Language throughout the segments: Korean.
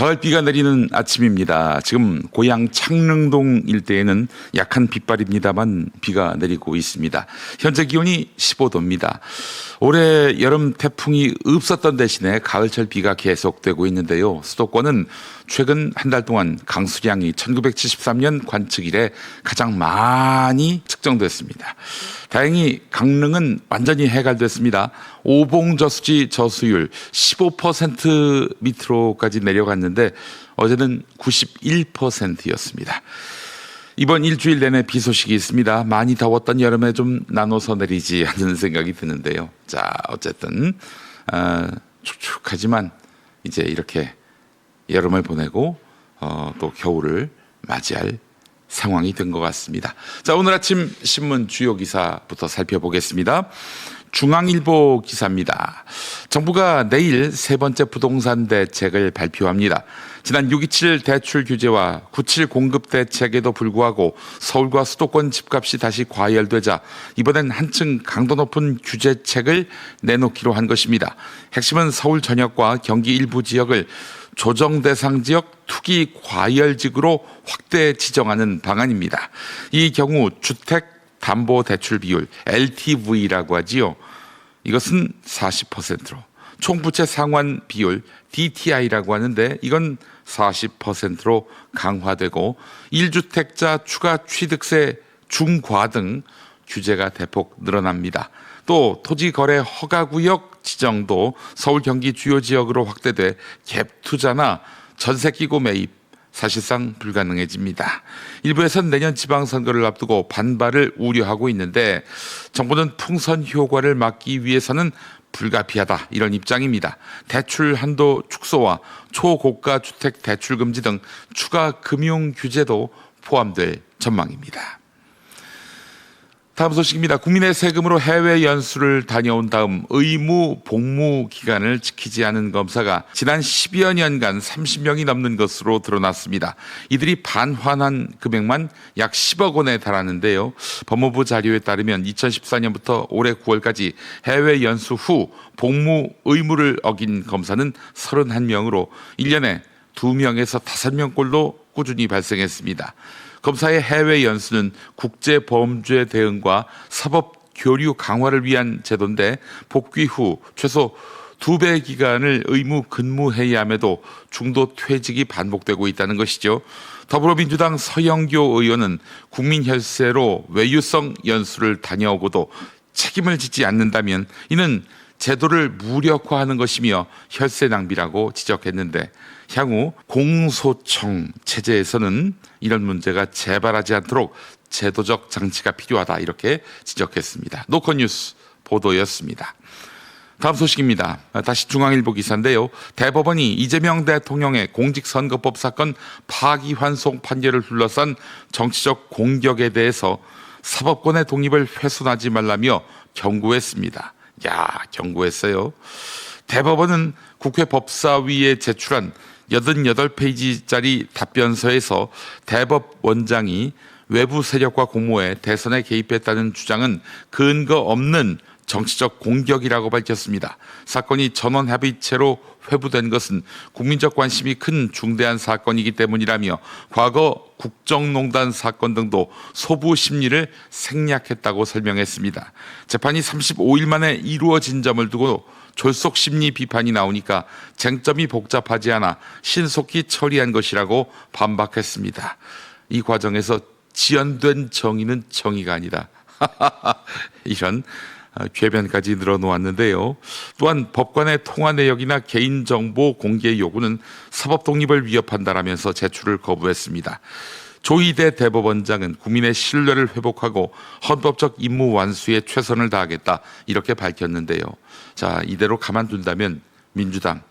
가을비가 내리는 아침입니다. 지금 고향 창릉동 일대에는 약한 빗발입니다만 비가 내리고 있습니다. 현재 기온이 15도입니다. 올해 여름 태풍이 없었던 대신에 가을철 비가 계속되고 있는데요. 수도권은 최근 한 달 동안 강수량이 1973년 관측 이래 가장 많이 측정됐습니다. 다행히 강릉은 완전히 해갈됐습니다. 오봉저수지 저수율 15% 밑으로까지 내려갔는데 어제는 91%였습니다. 이번 일주일 내내 비 소식이 있습니다. 많이 더웠던 여름에 좀 나눠서 내리지 않는 생각이 드는데요. 자, 어쨌든 축축하지만 이제 이렇게 여름을 보내고 또 겨울을 맞이할 상황이 된 것 같습니다. 자, 오늘 아침 신문 주요 기사부터 살펴보겠습니다. 중앙일보 기사입니다. 정부가 내일 세 번째 부동산 대책을 발표합니다. 지난 6.27 대출 규제와 9.7 공급 대책에도 불구하고 서울과 수도권 집값이 다시 과열되자 이번엔 한층 강도 높은 규제책을 내놓기로 한 것입니다. 핵심은 서울 전역과 경기 일부 지역을 조정 대상 지역 투기 과열지구로 확대 지정하는 방안입니다. 이 경우 주택 담보 대출 비율 LTV라고 하지요. 이것은 40%로 총부채 상환 비율 DTI라고 하는데 이건 40%로 강화되고 1주택자 추가 취득세 중과 등 규제가 대폭 늘어납니다. 또 토지거래 허가구역 지정도 서울 경기 주요 지역으로 확대돼 갭 투자나 전세기고 매입 사실상 불가능해집니다. 일부에선 내년 지방선거를 앞두고 반발을 우려하고 있는데 정부는 풍선 효과를 막기 위해서는 불가피하다 이런 입장입니다. 대출 한도 축소와 초고가 주택 대출 금지 등 추가 금융 규제도 포함될 전망입니다. 다음 소식입니다. 국민의 세금으로 해외 연수를 다녀온 다음 의무 복무 기간을 지키지 않은 검사가 지난 10여 년간 30명이 넘는 것으로 드러났습니다. 이들이 반환한 금액만 약 10억 원에 달하는데요. 법무부 자료에 따르면 2014년부터 올해 9월까지 해외 연수 후 복무 의무를 어긴 검사는 31명으로 1년에 2명에서 5명꼴로 꾸준히 발생했습니다. 검사의 해외 연수는 국제범죄 대응과 사법 교류 강화를 위한 제도인데 복귀 후 최소 2배 기간을 의무 근무해야 함에도 중도 퇴직이 반복되고 있다는 것이죠. 더불어민주당 서영교 의원은 국민혈세로 외유성 연수를 다녀오고도 책임을 짓지 않는다면 이는 제도를 무력화하는 것이며 혈세 낭비라고 지적했는데 향후 공소청 체제에서는 이런 문제가 재발하지 않도록 제도적 장치가 필요하다 이렇게 지적했습니다. 노컷뉴스 보도였습니다. 다음 소식입니다. 다시 중앙일보 기사인데요. 대법원이 이재명 대통령의 공직선거법 사건 파기환송 판결을 둘러싼 정치적 공격에 대해서 사법권의 독립을 훼손하지 말라며 경고했습니다. 경고했어요. 대법원은 국회 법사위에 제출한 88페이지짜리 답변서에서 대법원장이 외부 세력과 공모해 대선에 개입했다는 주장은 근거 없는 정치적 공격이라고 밝혔습니다. 사건이 전원합의체로 회부된 것은 국민적 관심이 큰 중대한 사건이기 때문이라며 과거 국정농단 사건 등도 소부 심리를 생략했다고 설명했습니다. 재판이 35일 만에 이루어진 점을 두고 졸속 심리 비판이 나오니까 쟁점이 복잡하지 않아 신속히 처리한 것이라고 반박했습니다. 이 과정에서 지연된 정의는 정의가 아니다. 이런 궤변까지 늘어놓았는데요. 또한 법관의 통화 내역이나 개인정보 공개 요구는 사법 독립을 위협한다라면서 제출을 거부했습니다. 조희대 대법원장은 국민의 신뢰를 회복하고 헌법적 임무 완수에 최선을 다하겠다 이렇게 밝혔는데요. 자, 이대로 가만둔다면 민주당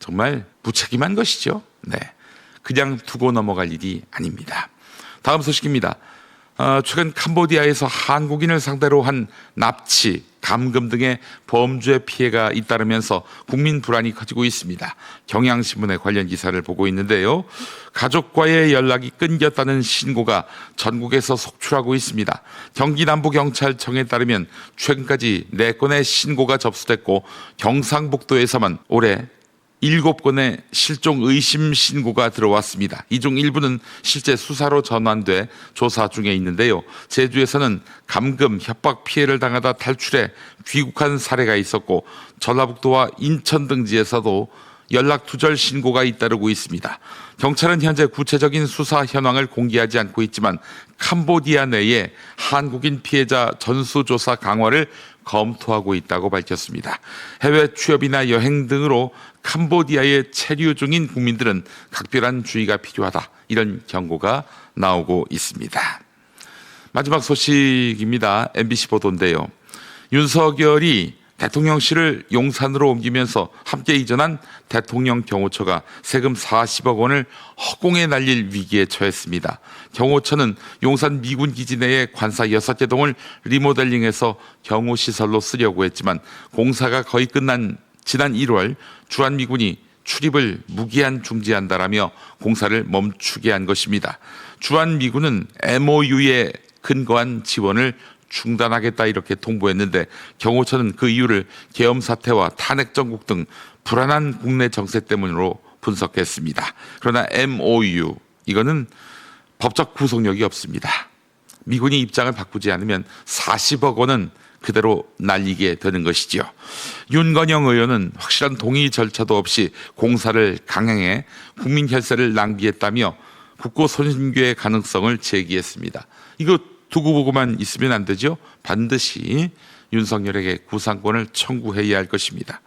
정말 무책임한 것이죠. 그냥 두고 넘어갈 일이 아닙니다. 다음 소식입니다. 최근 캄보디아에서 한국인을 상대로 한 납치, 감금 등의 범죄 피해가 잇따르면서 국민 불안이 커지고 있습니다. 경향신문의 관련 기사를 보고 있는데요. 가족과의 연락이 끊겼다는 신고가 전국에서 속출하고 있습니다. 경기 남부경찰청에 따르면 최근까지 4건의 신고가 접수됐고 경상북도에서만 올해 7건의 실종 의심 신고가 들어왔습니다. 이 중 일부는 실제 수사로 전환돼 조사 중에 있는데요. 제주에서는 감금, 협박 피해를 당하다 탈출해 귀국한 사례가 있었고 전라북도와 인천 등지에서도 연락 두절 신고가 잇따르고 있습니다. 경찰은 현재 구체적인 수사 현황을 공개하지 않고 있지만 캄보디아 내에 한국인 피해자 전수조사 강화를 검토하고 있다고 밝혔습니다. 해외 취업이나 여행 등으로 캄보디아에 체류 중인 국민들은 각별한 주의가 필요하다. 이런 경고가 나오고 있습니다. 마지막 소식입니다. MBC 보도인데요. 윤석열이 대통령실을 용산으로 옮기면서 함께 이전한 대통령 경호처가 세금 40억 원을 허공에 날릴 위기에 처했습니다. 경호처는 용산 미군 기지 내의 관사 6개 동을 리모델링해서 경호시설로 쓰려고 했지만 공사가 거의 끝난 지난 1월 주한미군이 출입을 무기한 중지한다라며 공사를 멈추게 한 것입니다. 주한미군은 MOU에 근거한 지원을 중단하겠다 이렇게 통보했는데 경호처는 그 이유를 계엄 사태와 탄핵 정국 등 불안한 국내 정세 때문으로 분석했습니다. 그러나 MOU 이거는 법적 구속력이 없습니다. 미군이 입장을 바꾸지 않으면 40억 원은 그대로 날리게 되는 것이죠. 윤건영 의원은 확실한 동의 절차도 없이 공사를 강행해 국민 혈세를 낭비했다며 국고 손괴의 가능성을 제기했습니다. 이거 두고 보고만 있으면 안 되죠. 반드시 윤석열에게 구상권을 청구해야 할 것입니다.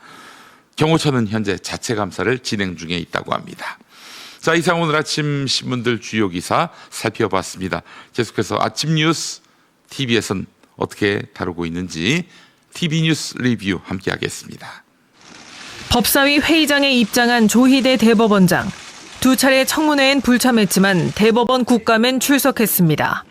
경호처는 현재 자체 감사를 진행 중에 있다고 합니다. 자, 이상 오늘 아침 신문들 주요 기사 살펴봤습니다. 계속해서 아침 뉴스 TV에서는 어떻게 다루고 있는지 TV 뉴스 리뷰 함께 하겠습니다. 법사위 회의장에 입장한 조희대 대법원장. 2차례 청문회엔 불참했지만 대법원 국감엔 출석했습니다.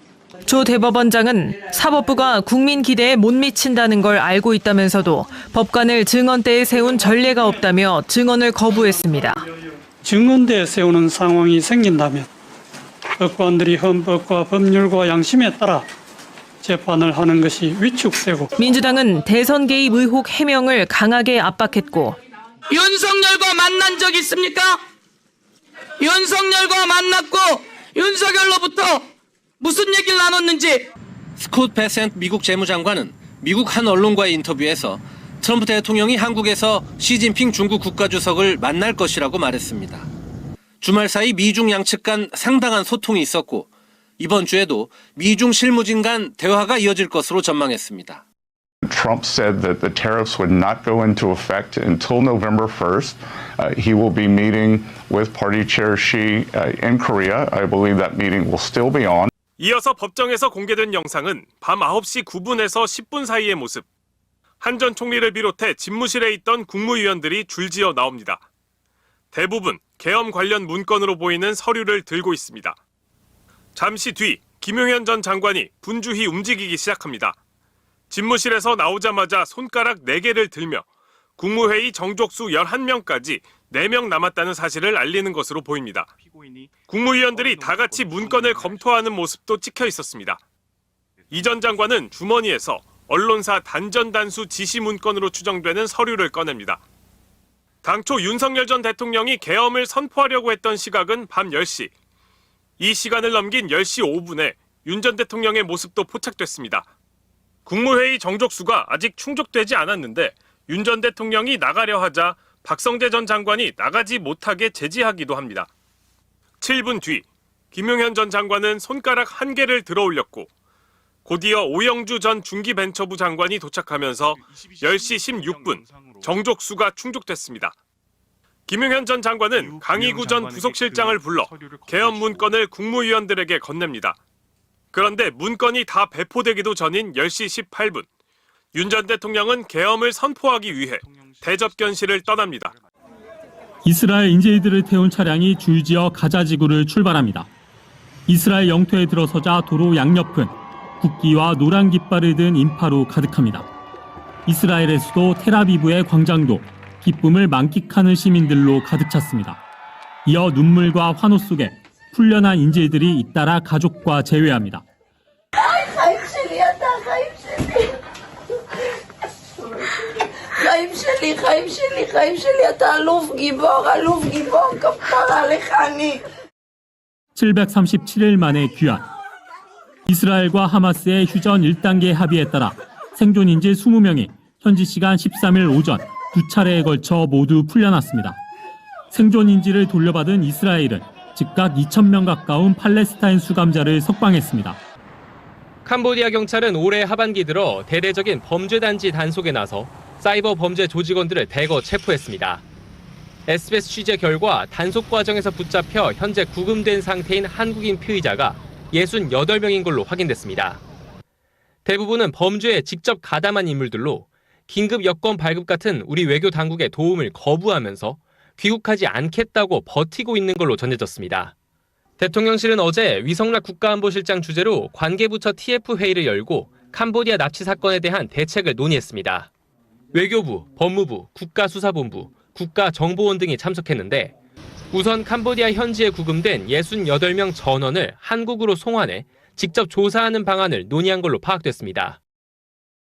조 대법원장은 사법부가 국민 기대에 못 미친다는 걸 알고 있다면서도 법관을 증언대에 세운 전례가 없다며 증언을 거부했습니다. 증언대에 세우는 상황이 생긴다면 법관들이 헌법과 법률과 양심에 따라 재판을 하는 것이 위축되고 민주당은 대선 개입 의혹 해명을 강하게 압박했고 윤석열과 만난 적 있습니까? 윤석열과 만났고 윤석열로부터 무슨 얘기를 나눴는지. 스콧 베센트 미국 재무장관은 미국 한 언론과의 인터뷰에서 트럼프 대통령이 한국에서 시진핑 중국 국가주석을 만날 것이라고 말했습니다. 주말 사이 미중 양측 간 상당한 소통이 있었고 이번 주에도 미중 실무진 간 대화가 이어질 것으로 전망했습니다. Trump said that the tariffs would not go into effect until November 1st. He will be meeting with Party Chair Xi in Korea. I believe that meeting will still be on. 이어서 법정에서 공개된 영상은 밤 9시 9분에서 10분 사이의 모습. 한 전 총리를 비롯해 집무실에 있던 국무위원들이 줄지어 나옵니다. 대부분 계엄 관련 문건으로 보이는 서류를 들고 있습니다. 잠시 뒤 김용현 전 장관이 분주히 움직이기 시작합니다. 집무실에서 나오자마자 손가락 4개를 들며 국무회의 정족수 11명까지 4명 남았다는 사실을 알리는 것으로 보입니다. 국무위원들이 다 같이 문건을 검토하는 모습도 찍혀 있었습니다. 이 전 장관은 주머니에서 언론사 단전단수 지시 문건으로 추정되는 서류를 꺼냅니다. 당초 윤석열 전 대통령이 계엄을 선포하려고 했던 시각은 밤 10시. 이 시간을 넘긴 10시 5분에 윤 전 대통령의 모습도 포착됐습니다. 국무회의 정족수가 아직 충족되지 않았는데 윤 전 대통령이 나가려 하자 박성재 전 장관이 나가지 못하게 제지하기도 합니다. 7분 뒤 김용현 전 장관은 손가락 1개를 들어 올렸고 곧이어 오영주 전 중기벤처부 장관이 도착하면서 10시 16분 정족수가 충족됐습니다. 김용현 전 장관은 강희구 전 부속실장을 불러 계엄 문건을 국무위원들에게 건넵니다. 그런데 문건이 다 배포되기도 전인 10시 18분 윤 전 대통령은 계엄을 선포하기 위해 대접견실을 떠납니다. 이스라엘 인질들을 태운 차량이 줄지어 가자 지구를 출발합니다. 이스라엘 영토에 들어서자 도로 양옆은 국기와 노란 깃발을 든 인파로 가득합니다. 이스라엘의 수도 텔아비브의 광장도 기쁨을 만끽하는 시민들로 가득 찼습니다. 이어 눈물과 환호 속에 풀려난 인질들이 잇따라 가족과 재회합니다. חיים שלי, חיים שלי, חיים שלי, אתה אלוף גיבור, כפרה לך אני. 737일 만에 귀환. 이스라엘과 하마스의 휴전 1단계 합의에 따라 생존인질 20명이 현지 시간 13일 오전 2차례에 걸쳐 모두 풀려났습니다. 생존인질을 돌려받은 이스라엘은 즉각 2,000명 가까운 팔레스타인 수감자를 석방했습니다. 캄보디아 경찰은 올해 하반기 들어 대대적인 범죄단지 단속에 나서 사이버 범죄 조직원들을 대거 체포했습니다. SBS 취재 결과 단속 과정에서 붙잡혀 현재 구금된 상태인 한국인 피의자가 68명인 걸로 확인됐습니다. 대부분은 범죄에 직접 가담한 인물들로 긴급 여권 발급 같은 우리 외교 당국의 도움을 거부하면서 귀국하지 않겠다고 버티고 있는 걸로 전해졌습니다. 대통령실은 어제 위성락 국가안보실장 주재로 관계부처 TF 회의를 열고 캄보디아 납치 사건에 대한 대책을 논의했습니다. 외교부, 법무부, 국가수사본부, 국가정보원 등이 참석했는데 우선 캄보디아 현지에 구금된 68명 전원을 한국으로 송환해 직접 조사하는 방안을 논의한 걸로 파악됐습니다.